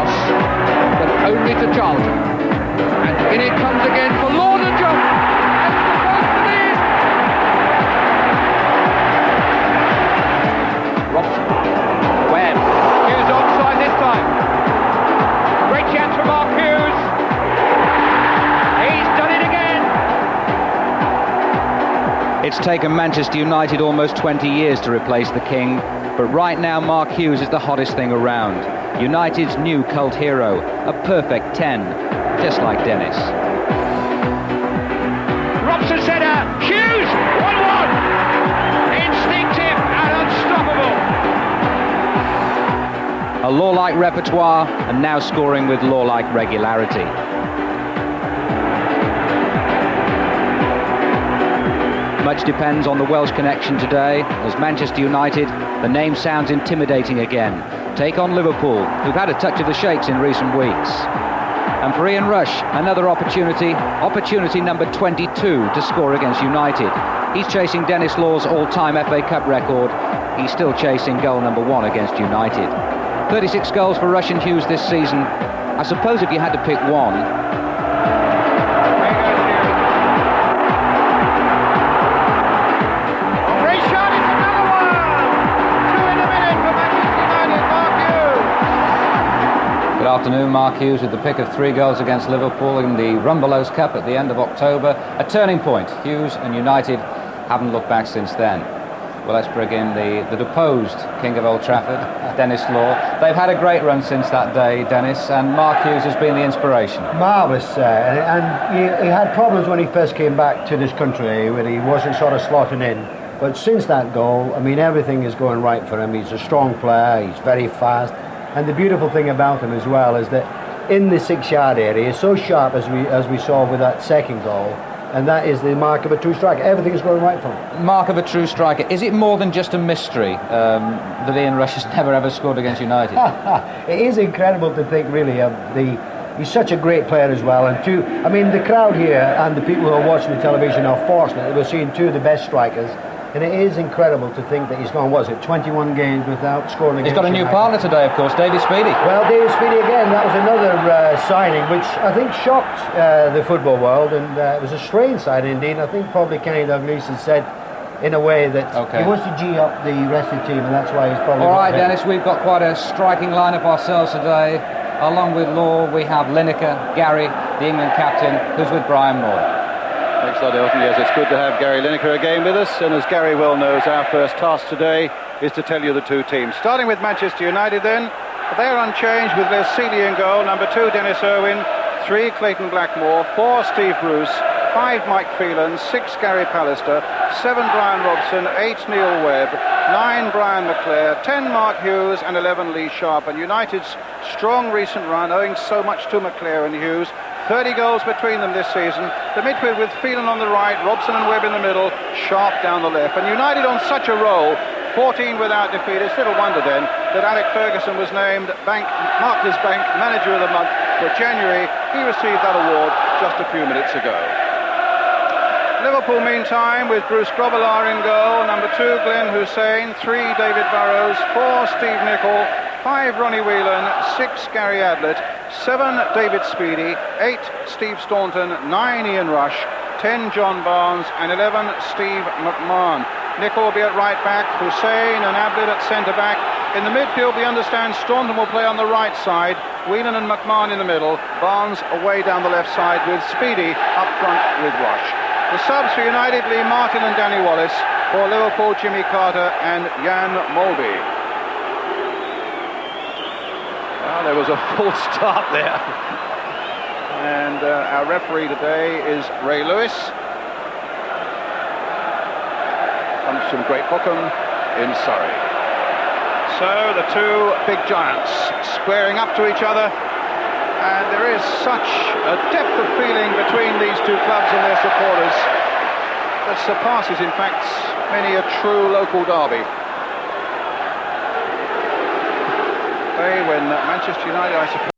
pass, but only to Charlton. And in it comes again for Lord and John. And the post in! Robson. Webb. Hughes onside this time. Great chance for Mark Hughes. He's done it again. It's taken Manchester United almost 20 years to replace the King, but right now Mark Hughes is the hottest thing around. United's new cult hero, a perfect 10, just like Dennis. Robson header, Hughes, 1-1. Instinctive and unstoppable. A law-like repertoire, and now scoring with law-like regularity. Much depends on the Welsh connection today. As Manchester United, the name sounds intimidating again. Take on Liverpool, who've had a touch of the shakes in recent weeks. And for Ian Rush, another opportunity number 22 to score against United. He's chasing Dennis Law's all-time FA Cup record. He's still chasing goal number 1 against United. 36 goals for Rush and Hughes this season. I suppose if you had to pick one, afternoon, Mark Hughes with the pick of 3 goals against Liverpool in the Rumbelows Cup at the end of October. A turning point. Hughes and United haven't looked back since then. Well, let's bring in the deposed King of Old Trafford, Dennis Law. They've had a great run since that day, Dennis, and Mark Hughes has been the inspiration. Marvellous, and he had problems when he first came back to this country, where he wasn't sort of slotting in. But since that goal, I mean, everything is going right for him. He's a strong player, he's very fast. And the beautiful thing about him as well is that in the 6-yard area, he's so sharp as we saw with that second goal, and that is the mark of a true striker. Everything is going right for him. Mark of a true striker. Is it more than just a mystery that Ian Rush has never ever scored against United? It is incredible to think, really, of he's such a great player as well. And I mean, the crowd here and the people who are watching the television are fortunate that we're seeing 2 of the best strikers. And it is incredible to think that he's gone, 21 games without scoring against He's got a new partner today, of course, David Speedy. Well, David Speedy again, that was another signing which I think shocked the football world, and it was a strange signing indeed. I think probably Kenny Dalglish has said in a way that he wants to G up the rest of the team, and that's why he's probably... All right, Dennis, we've got quite a striking lineup ourselves today. Along with Law, we have Lineker, Gary, the England captain, who's with Brian Moore. Thanks a lot, Elton. Yes, it's good to have Gary Lineker again with us, and as Gary well knows, our first task today is to tell you the 2 teams. Starting with Manchester United then, they're unchanged with Les Seeley in goal, number 2 Dennis Irwin, 3 Clayton Blackmore, 4 Steve Bruce, 5 Mike Phelan, 6 Gary Pallister, 7 Brian Robson, 8 Neil Webb, 9 Brian McClare, 10 Mark Hughes and 11 Lee Sharp. And United's strong recent run, owing so much to McClare and Hughes, 30 goals between them this season. The midfield with Phelan on the right, Robson and Webb in the middle, Sharp down the left. And United on such a roll, 14 without defeat. It's little wonder then that Alec Ferguson was named Markers Bank Manager of the Month for January. He received that award just a few minutes ago. Liverpool, meantime, with Bruce Grobbelaar in goal, number 2 Glenn Hussein, 3 David Burrows, 4 Steve Nicol, 5 Ronnie Whelan, 6 Gary Ablett, 7 David Speedy, 8 Steve Staunton, 9 Ian Rush, 10 John Barnes and 11 Steve McMahon. Nicol will be at right back, Hussein and Ablett at centre back. In the midfield we understand Staunton will play on the right side, Whelan and McMahon in the middle, Barnes away down the left side with Speedy up front with Rush. The subs for United, Lee Martin and Danny Wallace. For Liverpool, Jimmy Carter and Jan Molby. Well, there was a full start there. And our referee today is Ray Lewis. Comes from Great Bookham in Surrey. So the 2 big giants squaring up to each other. And there is such a depth of feeling between these 2 clubs and their supporters that surpasses, in fact, many a true local derby. When Manchester United, I suppose,